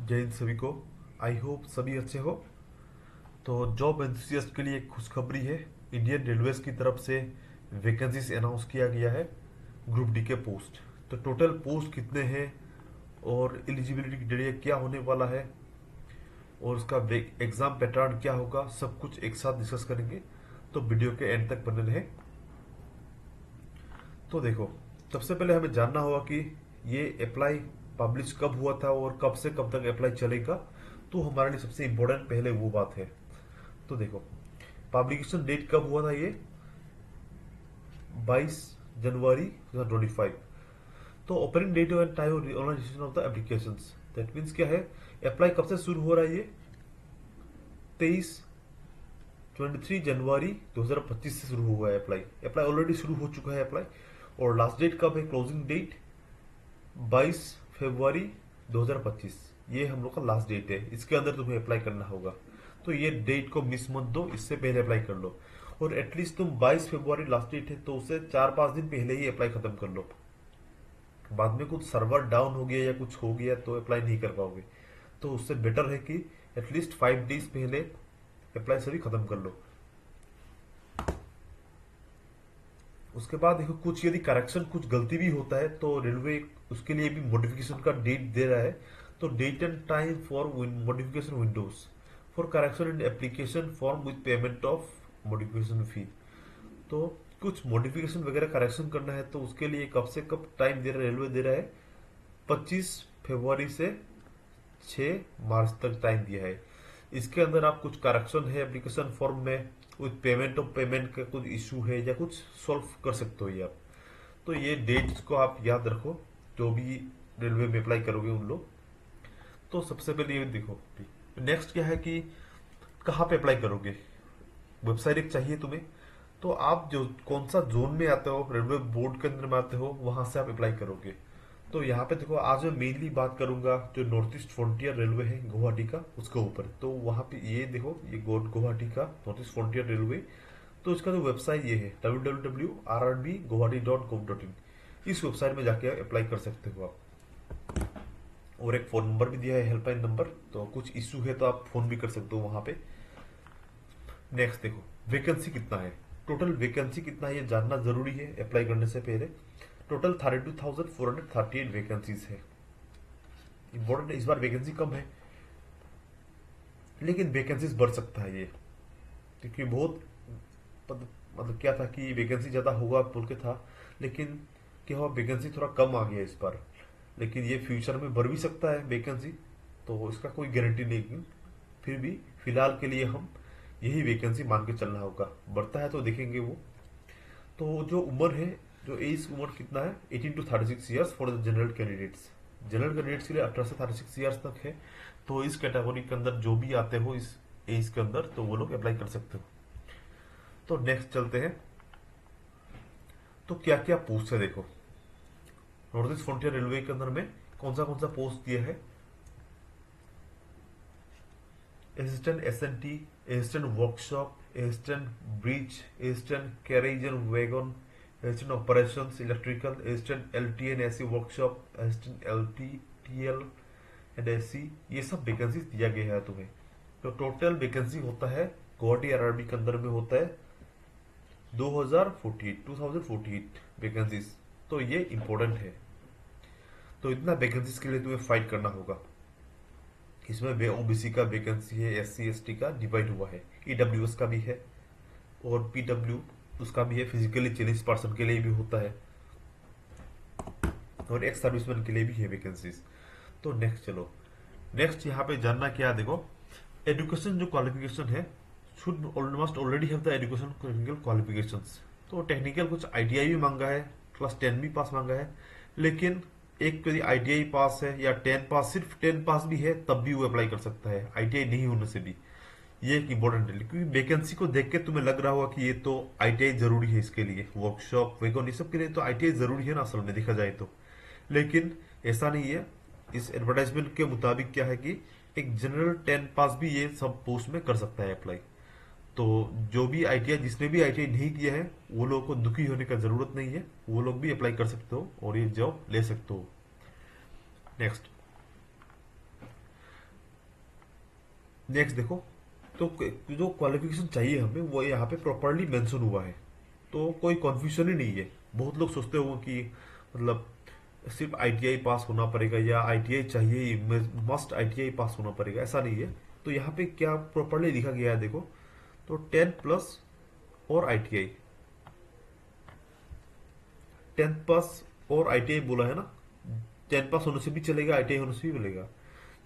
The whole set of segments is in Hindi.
जय हिंद सभी को। आई होप सभी अच्छे हो। तो जॉब एंथुसियास्ट के लिए एक खुशखबरी है। इंडियन रेलवेज की तरफ से वैकेंसीज अनाउंस किया गया है ग्रुप डी के पोस्ट। तो टोटल पोस्ट कितने हैं और एलिजिबिलिटी क्राइटेरिया क्या होने वाला है और उसका एग्जाम पैटर्न क्या होगा, सब कुछ एक साथ डिस्कस करेंगे। तो वीडियो के एंड तक बने रहे। तो देखो, सबसे पहले हमें जानना होगा कि ये अप्लाई पब्लिश कब हुआ था और कब से कब तक अप्लाई चलेगा। तो हमारे लिए सबसे इम्पोर्टेंट पहले वो बात है। तो देखो, पब्लिकेशन डेट कब हुआ था ये 22 जनवरी 2025। तो opening date and time organization of the applications, that means क्या है, अप्लाई कब से शुरू हो रहा है ये 23 जनवरी 2025 से शुरू हुआ है अप्लाई। अप्लाई ऑलरेडी शुरू हो चुका है अप्लाई। और लास्ट डेट कब है, क्लोजिंग डेट 22 फरवरी 2025। ये हम लोग का लास्ट डेट है, इसके अंदर तुम्हें अप्लाई करना होगा। तो ये डेट को मिस मत दो, इससे पहले अप्लाई कर लो। और एटलीस्ट तुम 22 फरवरी लास्ट डेट है तो उससे 4-5 दिन पहले ही अप्लाई खत्म कर लो। बाद में कुछ सर्वर डाउन हो गया या कुछ हो गया तो अप्लाई नहीं कर पाओगे। तो उससे बेटर है कि एटलीस्ट 5 डेज पहले अप्लाई सभी खत्म कर लो। उसके बाद देखो, कुछ यदि करेक्शन कुछ गलती भी होता है तो रेलवे उसके लिए भी मॉडिफिकेशन का डेट दे रहा है। तो date and time for modification windows for correction in application form with payment of modification fee. तो कुछ मॉडिफिकेशन वगैरह करेक्शन करना है तो उसके लिए कब से कब टाइम दे रहा है, रेलवे दे रहा है 25 फरवरी से 6 मार्च तक टाइम दिया है। इसके अंदर आप कुछ करेक्शन है एप्लीकेशन फॉर्म में, कुछ पेमेंट ऑफ पेमेंट का कुछ इशू है या कुछ सॉल्व कर सकते हो ये आप। तो ये डेट्स को आप याद रखो जो भी रेलवे में अप्लाई करोगे उन लोग। तो सबसे पहले ये देखो, नेक्स्ट क्या है कि कहाँ पे अप्लाई करोगे। वेबसाइट एक चाहिए तुम्हें। तो आप जो कौन सा जोन में आते हो, रेलवे बोर्ड के अंदर में आते हो, वहां से आप अप्लाई करोगे। तो यहाँ पे देखो, आज मैं मेनली बात करूंगा जो नॉर्थ ईस्ट फ्रंटियर रेलवे है गुवाहाटी का, उसके ऊपर। तो वहां पे ये देखो, ये गुवाहाटी का नॉर्थ ईस्ट फ्रंटियर रेलवे। तो इसका जो वेबसाइट ये है www.rrbguwahati.gov.in। इस वेबसाइट में जाके अप्लाई कर सकते हो आप। और एक फोन नंबर भी दिया है, हेल्पलाइन नंबर। तो कुछ इशू है तो आप फोन भी कर सकते हो वहां पे। नेक्स्ट देखो, वैकेंसी कितना है, टोटल वैकेंसी कितना है ये जानना जरूरी है अप्लाई करने से पहले। टोटल 32,438 वैकेंसीज है। इंपॉर्टेंट है, इस बार वैकेंसी कम है लेकिन वैकेंसीज बढ़ सकता है ये, क्योंकि बहुत मतलब क्या था कि वैकेंसी ज्यादा होगा बोल के था, लेकिन क्या हुआ, वैकेंसी थोड़ा कम आ गया इस बार। लेकिन ये फ्यूचर में बढ़ भी सकता है वैकेंसी, तो इसका कोई गारंटी नहीं। लेकिन फिर भी फिलहाल के लिए हम यही वैकेंसी मान के चलना होगा, बढ़ता है तो देखेंगे वो। तो जो उम्र है, जो एज उम्र कितना है, 18 to 36 years for the general candidates. General candidates के लिए 18 से 36 ईयर्स तक है। तो इस कैटेगरी के अंदर जो भी आते हो इस एज के अंदर, तो वो लोग अप्लाई कर सकते हो। तो नेक्स्ट चलते हैं। तो क्या क्या पोस्ट है देखो, नॉर्थ ईस्ट फ्रंटियर रेलवे के अंदर में कौन सा पोस्ट दिया है। Assistant SNT, assistant workshop, assistant bridge, assistant carriage and wagon, assistant operations electrical, assistant LT and AC workshop, assistant LT TL and AC. ये सब वैकेंसी दिया गया है तुम्हें। तो टोटल वैकेंसी होता है गुवाहाटी आरआरबी के अंदर में होता है 2048 वैकेंसीज। तो ये इंपॉर्टेंट है। तो इतना वैकेंसीज के लिए तुम्हें फाइट करना होगा। इसमें ओबीसी का वैकेंसी है, एससी एसटी का डिवाइड हुआ है, ईडब्ल्यूएस का भी है और पीडब्ल्यू उसका भी है, फिजिकली चैलेंज पर्सन के लिए भी होता है और एक्स सर्विसमैन के लिए भी है वैकेंसीज। तो नेक्स्ट चलो, नेक्स्ट यहाँ पे जानना क्या है, देखो एजुकेशन जो क्वालिफिकेशन है, should almost already have the education technical qualifications. तो टेक्निकल कुछ आईटीआई भी मांगा है, क्लास 10 भी पास मांगा है। लेकिन एक यदि आईटीआई पास है या 10 पास, सिर्फ 10 पास भी है तब भी वो अप्लाई कर सकता है, आईटीआई नहीं होने से भी। ये एक इंपॉर्टेंट है, क्योंकि वैकेंसी को देख के तुम्हें लग रहा होगा कि ये तो आईटीआई जरूरी है इसके लिए, वर्कशॉप वेगन ये सब के लिए तो आईटीआई जरूरी है ना असल में देखा जाए तो। लेकिन ऐसा नहीं है। इस एडवर्टाइजमेंट के मुताबिक क्या है कि एक जनरल 10 पास भी ये सब पोस्ट में कर सकता है अप्लाई। तो जो भी आईटीआई, जिसने भी आईटीआई नहीं किया है, वो लोगों को दुखी होने का जरूरत नहीं है, वो लोग भी अप्लाई कर सकते हो और ये जॉब ले सकते हो। नेक्स्ट, नेक्स्ट देखो, तो जो क्वालिफिकेशन चाहिए हमें वो यहाँ पे प्रॉपरली मेंशन हुआ है, तो कोई कन्फ्यूजन ही नहीं है। बहुत लोग सोचते हो कि मतलब सिर्फ आईटीआई पास होना पड़ेगा या आईटीआई चाहिए, मस्ट आईटीआई पास होना पड़ेगा, ऐसा नहीं है। तो यहाँ पे क्या प्रॉपरली लिखा गया है देखो, तो 10+ और आईटीआई, 10 पास और आईटीआई बोला है ना। 10 पास होने से भी चलेगा, आईटीआई होने से भी मिलेगा,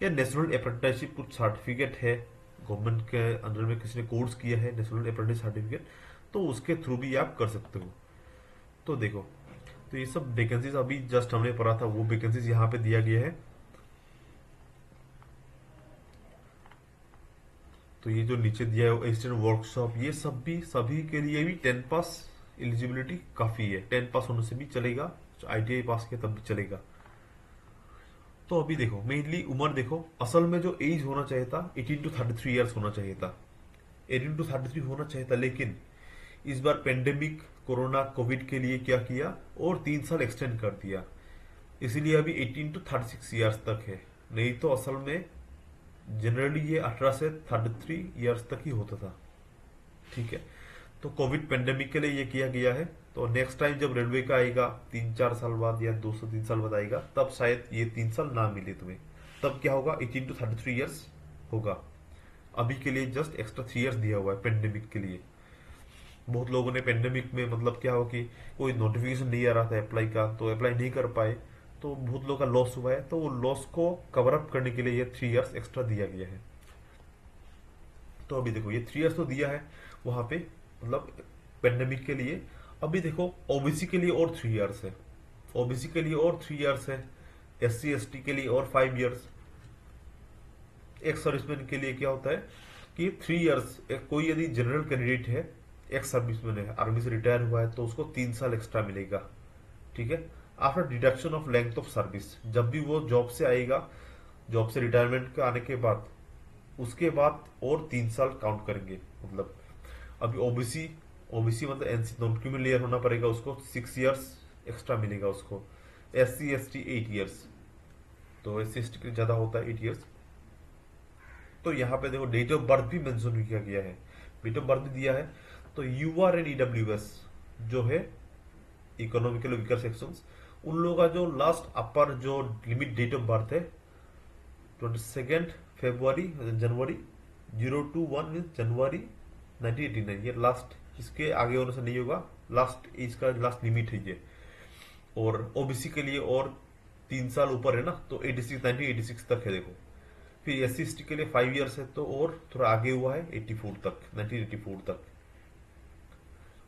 या नेशनल अप्रेंटिसशिप कुछ सर्टिफिकेट है गवर्नमेंट के अंडर में, किसी ने कोर्स किया है नेशनल अप्रेंटिस सर्टिफिकेट, तो उसके थ्रू भी आप कर सकते हो। तो देखो, तो ये सब वैकेंसीज अभी जस्ट हमने पढ़ा था, वो वैकेंसीज यहाँ पे दिया गया है। तो ये जो नीचे दिया है असिस्टेंट वर्कशॉप, ये सब भी सभी के लिए भी 10 पास एलिजिबिलिटी काफी है। 10 पास होने से भी चलेगा, आईटीआई पास किया तब भी चलेगा। तो अभी देखो मेनली उम्र देखो, असल में जो एज होना चाहिए था 18 to 33 ईयर्स होना चाहिए था, 18 to 33 होना चाहिए था, लेकिन इस बार पेंडेमिक कोरोना कोविड के लिए क्या किया, और 3 साल एक्सटेंड कर दिया, इसीलिए अभी 18 to 36 ईयर्स तक है। नहीं तो असल में जनरली ये 18 से 33 ईयर्स तक ही होता था। ठीक है, तो कोविड पेंडेमिक के लिए ये किया गया है। तो नेक्स्ट टाइम जब रेलवे का आएगा 3-4 साल बाद या 2 से 3 साल बाद आएगा, तब शायद ये 3 साल ना मिले तुम्हें। तब क्या होगा, 18 to 33 ईयर्स होगा। अभी के लिए जस्ट एक्स्ट्रा 3 ईयर्स दिया हुआ है पेंडेमिक के लिए। बहुत लोगों ने पेंडेमिक में मतलब क्या हो कि कोई नोटिफिकेशन नहीं आ रहा था अप्लाई का, तो अप्लाई नहीं कर पाए, तो बहुत लोगों का लॉस हुआ है। तो वो लॉस को कवर अप करने के लिए ये 3 ईयर्स एक्स्ट्रा दिया गया है। तो अभी देखो ये 3 ईयर्स तो दिया है वहां पे, मतलब पेंडेमिक के लिए। अभी देखो ओबीसी के लिए और 3 ईयर्स है, ओबीसी के लिए और 3 ईयर्स है, SC ST के लिए और 5 ईयर्स। एक्स सर्विसमैन के लिए क्या होता है कि 3 ईयर्स, कोई यदि जनरल कैंडिडेट है, एक्स सर्विसमैन है, आर्मी से रिटायर हुआ है, तो उसको 3 साल एक्स्ट्रा मिलेगा। ठीक है, after deduction of length of service, जब भी वो जॉब से आएगा, जॉब से रिटायरमेंट के आने के बाद, उसके बाद और 3 साल काउंट करेंगे। मतलब अभी ओबीसी, ओबीसी मतलब एनसी नॉन क्रिमिनल होना पड़ेगा उसको, 6 ईयर्स एक्स्ट्रा मिलेगा उसको। SC ST 8 ईयर्स, तो SC ST के ज्यादा होता है 8 ईयर्स। तो यहाँ पे देखो डेट ऑफ बर्थ भी मेंशन किया गया है, डेट ऑफ बर्थ भी दिया है। तो UR एंड EWS जो है इकोनॉमिकल वीकर सेक्शंस, उन लोगों का जो लास्ट अपर जो लिमिट डेट ऑफ बर्थ है 22 फरवरी जनवरी 021 मीन जनवरी 1989, ये लास्ट, इसके आगे होने से नहीं होगा, लास्ट एज का लास्ट लिमिट है ये। और ओबीसी के लिए और 3 साल ऊपर है ना, तो 1986 तक है देखो। फिर SC ST के लिए 5 ईयर्स है, तो और थोड़ा आगे हुआ है 84 तक, 1984 तक।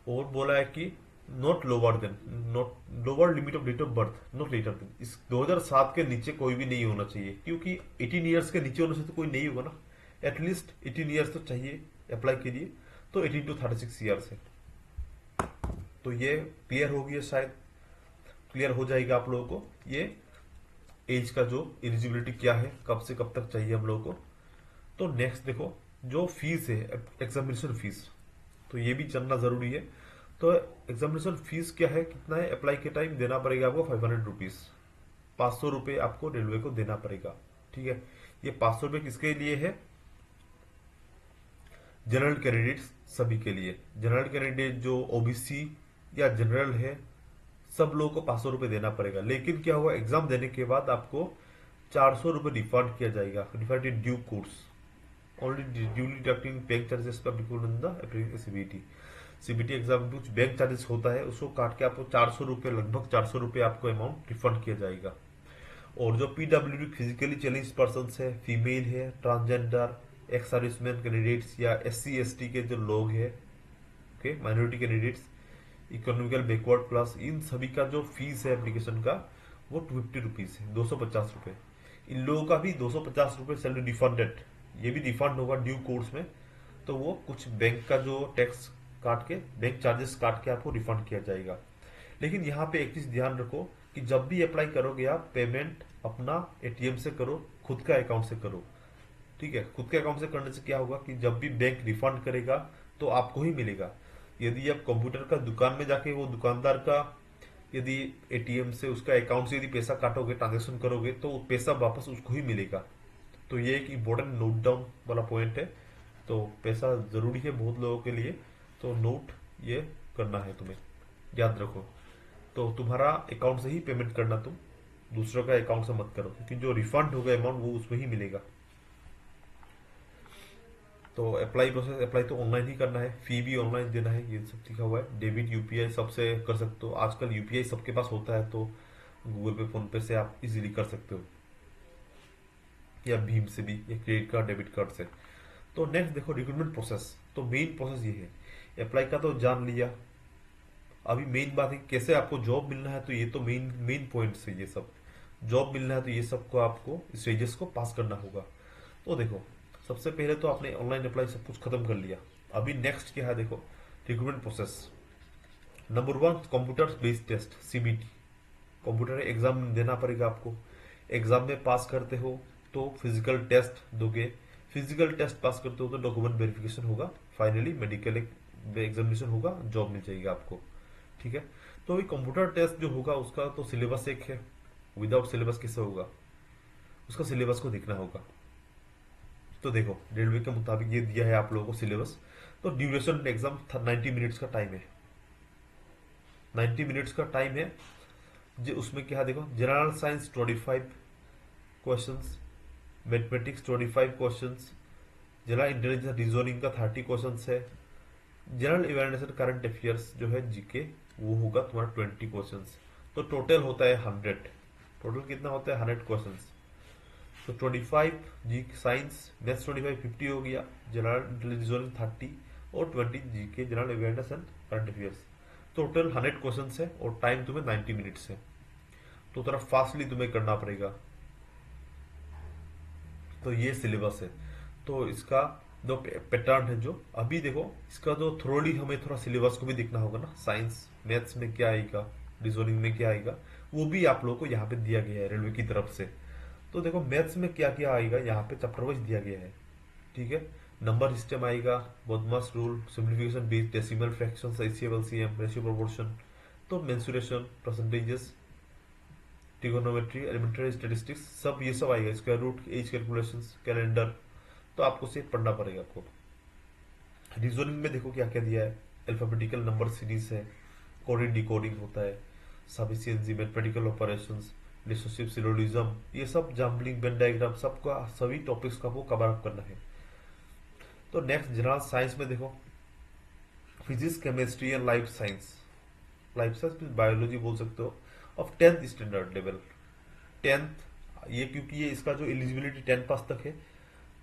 और बोला है कि not lower than, not lower limit of date of birth not later than, इस 2007 के नीचे कोई भी नहीं होना चाहिए, क्योंकि 18 ईयर्स के नीचे होने से तो कोई नहीं होगा ना, एटलीस्ट 18 ईयर्स तो चाहिए अप्लाई के लिए। तो 18 to 36 ईयर्स है। तो ये क्लियर हो गया, शायद क्लियर हो जाएगा आप लोगों को ये एज का जो एलिजिबिलिटी क्या है, कब से कब तक चाहिए हम लोगों को। तो नेक्स्ट देखो, जो फीस है एग्जामिनेशन फीस, तो ये भी जानना जरूरी है। तो एग्जामिनेशन फीस क्या है, कितना है, अप्लाई के टाइम देना पड़ेगा आपको 500 रुपीज, 500 रुपये आपको रेलवे को देना पड़ेगा। ठीक है, ये 500 रुपये किसके लिए है, जनरल कैंडिडेट्स सभी के लिए। जनरल कैंडिडेट जो ओबीसी या जनरल है, सब लोगों को 500 रुपये देना पड़ेगा। लेकिन क्या होगा, एग्जाम देने के बाद आपको 400 रुपये रिफंड किया जाएगा, refund in due course, only duly deducting bank charges applicable in the CBT। CBT exam में कुछ बैंक चार्जेस होता है, उसको काट के आपको 400 रुपये, लगभग 400 रुपये आपको अमाउंट रिफंड किया जाएगा। और जो PWD फिजिकली चैलेंज पर्सन है, फीमेल है, ट्रांसजेंडर, एक्स सर्विसमैन कैंडिडेट्स या SC ST के जो लोग हैं, okay, minority candidates, economical backward class, इन सभी का जो फीस है एप्लीकेशन का, वो 250 रुपीज है, 250 रुपये। इन लोगों का भी 250 रुपये सैलरी रिफंडेड, ये भी रिफंड होगा ड्यू कोर्स में। तो वो कुछ बैंक का जो टैक्स काट के, बैंक चार्जेस काट के आपको रिफंड किया जाएगा। लेकिन यहाँ पे एक चीज ध्यान रखो कि जब भी अप्लाई करोगे आप, पेमेंट अपना ATM से करो, खुद का अकाउंट से करो। ठीक है, खुद के अकाउंट से करने से क्या होगा कि जब भी बैंक रिफंड करेगा तो आपको ही मिलेगा। यदि आप कंप्यूटर का दुकान में जाके वो दुकानदार का यदि ATM से, उसका अकाउंट से यदि पैसा काटोगे, ट्रांजेक्शन करोगे, तो पैसा वापस उसको ही मिलेगा। तो ये एक इम्पोर्टेंट नोट डाउन वाला पॉइंट है। तो पैसा जरूरी है बहुत लोगों के लिए, तो नोट ये करना है तुम्हें, याद रखो। तो तुम्हारा अकाउंट से ही पेमेंट करना, तुम दूसरों का अकाउंट से मत करो, क्योंकि जो रिफंड होगा अमाउंट वो उसमें ही मिलेगा। तो अप्लाई प्रोसेस, अप्लाई तो ऑनलाइन ही करना है, फी भी ऑनलाइन देना है, ये सब लिखा हुआ है। डेबिट यूपीआई सबसे कर सकते हो, आजकल यूपीआई सबके पास होता है, तो गूगल पे फोन पे से आप इजीली कर सकते हो, या भीम से भी, या क्रेडिट कार्ड डेबिट कार्ड से। तो नेक्स्ट देखो रिक्रूटमेंट प्रोसेस। तो मेन प्रोसेस ये है, अप्लाई का तो जान लिया। अभी मेन बात है कैसे आपको जॉब मिलना है, तो ये तो मेन मेन पॉइंट्स है ये सब। जॉब मिलना है तो ये सब को आपको स्टेजेस को पास करना होगा। तो देखो, सबसे पहले तो आपने ऑनलाइन अप्लाई सब कुछ खत्म कर लिया। अभी नेक्स्ट क्या है देखो, recruitment process. Number one, computer based test, CBT. Computer exam देना पड़ेगा आपको। एग्जाम में पास करते हो तो फिजिकल टेस्ट दोगे। फिजिकल टेस्ट पास करते हो तो डॉक्यूमेंट वेरिफिकेशन होगा। फाइनली मेडिकल एग्जामिनेशन होगा, जॉब मिल जाएगी आपको। ठीक है। तो ये कंप्यूटर टेस्ट जो होगा उसका तो सिलेबस एक है, विदाउट सिलेबस कैसे होगा, उसका सिलेबस को देखना होगा। तो देखो, रेलवे के मुताबिक ये दिया है आप लोगों को सिलेबस। तो ड्यूरेशन एग्जाम 90 मिनट्स का टाइम है, 90 मिनट्स का टाइम है। जो उसमें क्या है देखो, general science 25 questions, mathematics 25 questions, general intelligence reasoning का 30 क्वेश्चंस है। General awareness and current affairs जो है जीके, वो होगा तुम्हारा 20 क्वेश्चंस। तो टोटल होता है 100। टोटल कितना होता है 100 क्वेश्चंस। तो 25 जी साइंस, मैथ्स 25 50 हो गया, जनरल इंटेलिजेंस 30, और 20 GK general awareness and current affairs. Total 100 questions है और टाइम तुम्हें 90 मिनट्स है। तो थोड़ा फास्टली तुम्हें करना पड़ेगा। तो ये सिलेबस है। तो इसका दो पैटर्न है जो अभी देखो, इसका जो थ्रोली हमें थोड़ा सिलेबस को भी देखना होगा ना, साइंस मैथ्स में क्या आएगा, रीजनिंग में क्या आएगा, वो भी आप लोगों को यहाँ पे दिया गया है रेलवे की तरफ से। तो देखो मैथ्स में क्या क्या आएगा, यहाँ पे चैप्टर वाइज दिया गया है। ठीक है। नंबर सिस्टम आएगा, BODMAS rule, simplification base, decimal fractions, HCF LCM, ratio proportion, तो mensuration, percentages, trigonometry, elementary statistics, सब ये सब आएगा, square root, age calculations, calendar. तो आपको सिर्फ पढ़ना पड़ेगा आपको। रीजनिंग में देखो क्या क्या दिया है, अल्फाबेटिकल नंबर सीरीज है, कोडिंग डिकोडिंग होता है, sufficiency, mathematical operations, relationship, syllogism, ये सब, जम्बलिंग, वेन डायग्राम, सबका सभी टॉपिक्स का वो कवर अप करना है। तो नेक्स्ट जनरल साइंस में देखो, physics, chemistry and life science. Life science biology बोल सकते हो, of 10th standard level. 10th ये, क्योंकि ये इसका जो एलिजिबिलिटी 10 पास तक है,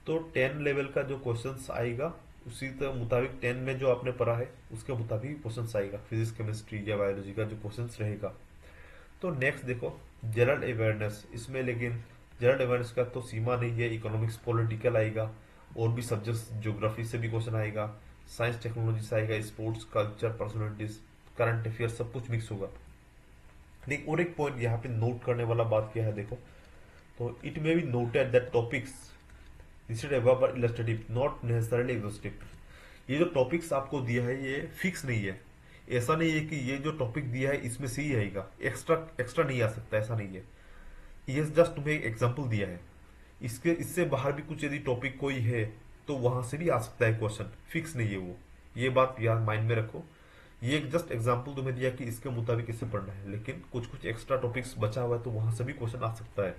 तो 10 लेवल का जो क्वेश्चंस आएगा उसी के मुताबिक 10 में जो आपने पढ़ा है उसके मुताबिक क्वेश्चंस आएगा, फिजिक्स केमिस्ट्री या बायोलॉजी का जो क्वेश्चंस रहेगा। तो नेक्स्ट देखो, जनरल अवेयरनेस। इसमें लेकिन जनरल अवेयरनेस का तो सीमा नहीं है, इकोनॉमिक्स, पॉलिटिकल आएगा, और भी सब्जेक्ट्स, ज्योग्राफी से भी क्वेश्चन आएगा, साइंस टेक्नोलॉजी से आएगा, sports, culture, personalities, current affair, सब कुछ मिक्स होगा। देख, और एक पॉइंट यहाँ पे नोट करने वाला बात क्या है देखो, तो it may be noted that topics listed above are illustrative, not necessarily exhaustive। ये जो टॉपिक्स आपको दिया है ये फिक्स नहीं है। ऐसा नहीं है कि ये जो टॉपिक दिया है इसमें से ही आएगा, एक्स्ट्रा एक्स्ट्रा नहीं आ सकता, ऐसा नहीं है। ये जस्ट तुम्हें एक एग्जांपल दिया है, इसके इससे बाहर भी कुछ यदि टॉपिक कोई है तो वहां से भी आ सकता है क्वेश्चन, फिक्स नहीं है वो। ये बात याद माइंड में रखो। ये एक जस्ट एग्जांपल तुम्हें दिया कि इसके मुताबिक इससे पढ़ना है, लेकिन कुछ कुछ एक्स्ट्रा टॉपिक्स बचा हुआ है तो वहां से भी क्वेश्चन आ सकता है।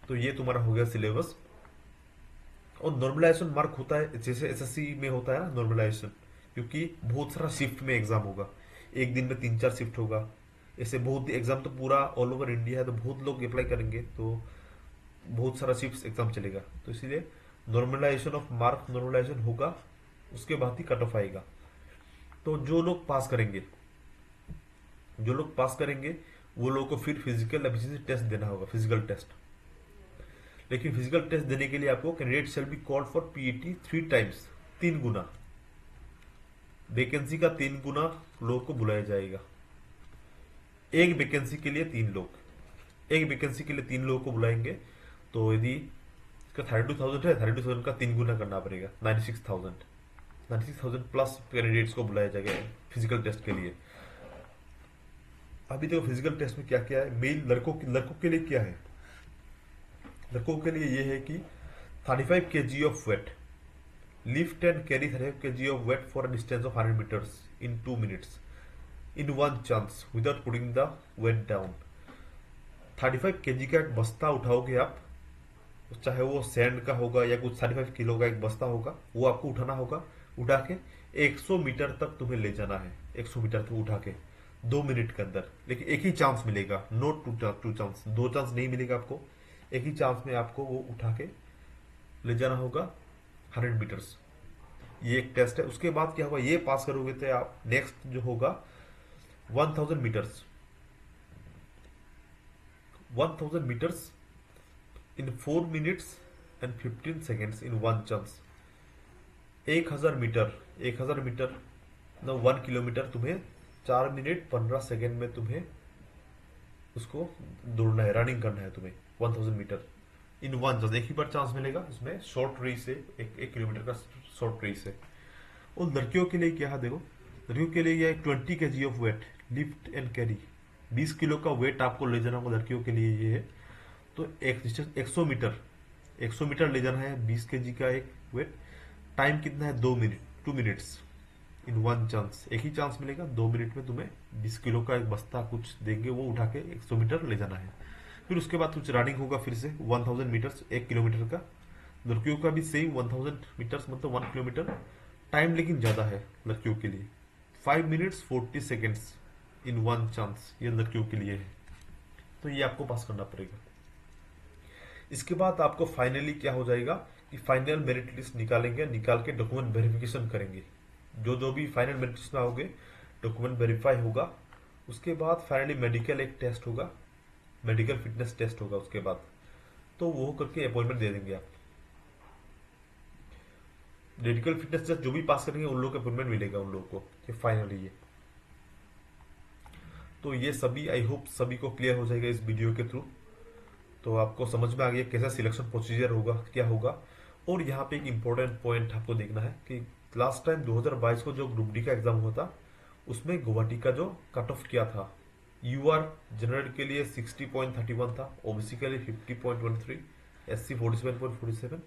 तो ये तुम्हारा हो गया सिलेबस। और नॉर्मलाइजेशन मार्क होता है, जैसे एसएससी में होता है ना नॉर्मलाइजेशन, क्योंकि बहुत सारा शिफ्ट में एग्जाम होगा, एक दिन में 3-4 शिफ्ट होगा। ऐसे बहुत एग्जाम तो पूरा ऑल ओवर इंडिया है, तो बहुत लोग अप्लाई करेंगे, तो बहुत सारा शिफ्ट एग्जाम चलेगा। तो इसीलिए नॉर्मलाइजेशन ऑफ मार्क, नॉर्मलाइजेशन होगा, उसके बाद ही कट ऑफ आएगा। तो जो लोग पास करेंगे, जो लोग पास करेंगे वो लोगों को फिर फिजिकल एफिशिएंसी टेस्ट देना होगा, फिजिकल टेस्ट। लेकिन फिजिकल टेस्ट देने के लिए आपको candidate shall be called for PET 3 times, 3 Guna. Vacancy का 3 गुना लोगों को बुलाया जाएगा। एक वैकेंसी के लिए 3 लोग, एक वैकेंसी के लिए 3 लोगों को बुलाएंगे। तो यदि इसका 32,000 है, 32,000 का 3 गुना करना पड़ेगा, 96,000 प्लस कैंडिडेट्स को बुलाया जाएगा फिजिकल टेस्ट के लिए। अभी देखो फिजिकल टेस्ट में क्या क्या है, मेल लड़कों के लिए क्या है, लड़कों के लिए ये है कि 35 kg of weight, lift and carry 35 kg of weight for a distance of 100 meters in 2 minutes in one chance without putting the weight down. 35 kg का एक बस्ता उठाओगे आप, चाहे वो सैंड का होगा या कुछ 35 किलो का एक बस्ता होगा, वो आपको उठाना होगा। उठा के 100 मीटर तक तुम्हें ले जाना है, 100 मीटर तक उठा के 2 मिनट के अंदर। लेकिन एक ही चांस मिलेगा, नोट टू चांस, दो चांस नहीं मिलेगा आपको। एक ही चांस में आपको वो उठा के ले जाना होगा 100 मीटर्स। ये एक टेस्ट है। उसके बाद क्या होगा, ये पास करोगे तो आप नेक्स्ट जो होगा 1000 meters, 1000 meters in 4 minutes and 15 seconds in one chance. 1000 meter, 1000 meter ना 1 किलोमीटर तुम्हें 4 मिनट 15 सेकेंड में तुम्हें उसको दौड़ना है, रनिंग करना है तुम्हें 1000 मीटर इन वन चांस। एक ही बार चांस मिलेगा इसमें, शॉर्ट रेस है, 1 किलोमीटर का शॉर्ट रेस है। और लड़कियों के लिए क्या है देखो, लड़कियों के लिए यह 20 kg of weight, lift and carry, 20 kilo का वेट आपको ले जाना होगा लड़कियों के लिए ये है। तो एक डिस्टेंस 100 मीटर, 100 मीटर ले जाना है, 20 kg का एक वेट। टाइम कितना है, 2 minute, 2 minutes in one chance. एक ही चांस मिलेगा, 2 मिनट में तुम्हें 20 किलो का एक बस्ता कुछ देंगे, वो उठा के 100 मीटर ले जाना है। फिर उसके बाद कुछ रनिंग होगा फिर से 1000 मीटर्स, 1 किलोमीटर का। लड़कियों का भी सेम 1000 मीटर्स, मतलब 1 किलोमीटर। टाइम लेकिन ज़्यादा है लड़कियों के लिए, 5 minutes 40 seconds in one chance, ये लड़कियों के लिए है। तो ये आपको पास करना पड़ेगा। इसके बाद आपको फाइनली क्या हो जाएगा कि फाइनल मेरिट लिस्ट निकालेंगे, निकाल के डॉक्यूमेंट वेरिफिकेशन करेंगे। जो जो भी फाइनल मेरिट लिस्ट में आओगे डॉक्यूमेंट वेरीफाई होगा। उसके बाद फाइनली मेडिकल एक टेस्ट होगा, मेडिकल फिटनेस टेस्ट होगा उसके बाद, तो वो करके अपॉइंटमेंट दे देंगे आप। मेडिकल फिटनेस टेस्ट जो भी पास करेंगे उन लोगों को अपॉइंटमेंट मिलेगा, उन लोगों को, ये फाइनली ये। तो ये सभी आई होप सभी को क्लियर हो जाएगा इस वीडियो के थ्रू। तो आपको समझ में आ गया कैसा सिलेक्शन प्रोसीजर होगा, क्या होगा। और यहाँ पे एक इम्पोर्टेंट पॉइंट आपको देखना है कि लास्ट टाइम 2022 को जो ग्रुप डी का एग्जाम हुआ था उसमें गुवाहाटी का जो कट ऑफ किया था, यूआर जनरल के लिए 60.31 था, ओबीसी के लिए 50.13, एससी 47.47,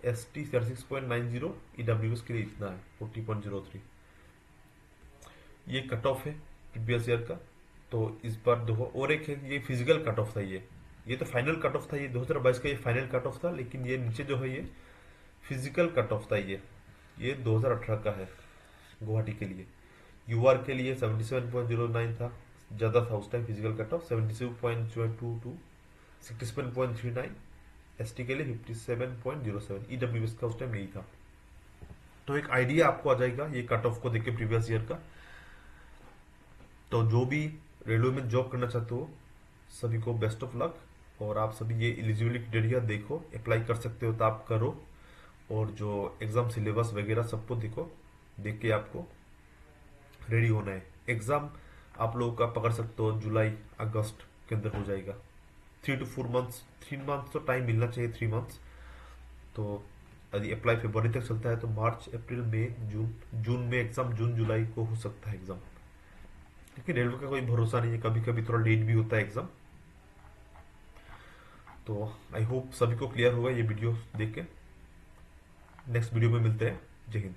एसटी 36.90, ईडब्ल्यूएस के लिए इतना है 40.03। ये कट ऑफ है प्रीवियस ईयर का। तो इस बार देखो, और एक है ये फिजिकल कट ऑफ था, ये तो फाइनल कट ऑफ था, ये 2022 का ये फाइनल कट ऑफ था। लेकिन ये नीचे जो है ये फिजिकल कट ऑफ था, ये 2018 का है गुवाहाटी के लिए। यूआर के लिए 77.09 था, ज़्यादा था उस time physical cut off, 77.22, 67.39, ST के लिए 57.07, ईडब्ल्यूएस का उस टाइम नहीं था। तो एक आइडिया आपको आ जाएगा ये कट ऑफ को देख के प्रीवियस ईयर का। तो जो भी रेलवे में जॉब करना चाहते हो सभी को बेस्ट ऑफ लक। और आप सभी ये एलिजिबिलिटी क्राइटेरिया देखो, अप्लाई कर सकते हो तो आप करो। और जो एग्ज़ाम सिलेबस वगैरह सबको देखो, देख के आपको रेडी होना है। एग्ज़ाम आप लोगों का पकड़ सकते हो जुलाई अगस्त के अंदर हो जाएगा। 3 to 4 मंथ्स, 3 मंथ्स तो टाइम मिलना चाहिए, 3 मंथ्स। तो यदि अप्लाई फरवरी तक चलता है तो मार्च अप्रैल मई जून में एग्ज़ाम, जून जुलाई को हो सकता है एग्ज़ाम। लेकिन रेलवे का कोई भरोसा नहीं है, कभी कभी थोड़ा लेट भी होता है एग्ज़ाम। तो आई होप सभी को क्लियर होगा ये वीडियो देख के। नेक्स्ट वीडियो में मिलते हैं। जय हिंद।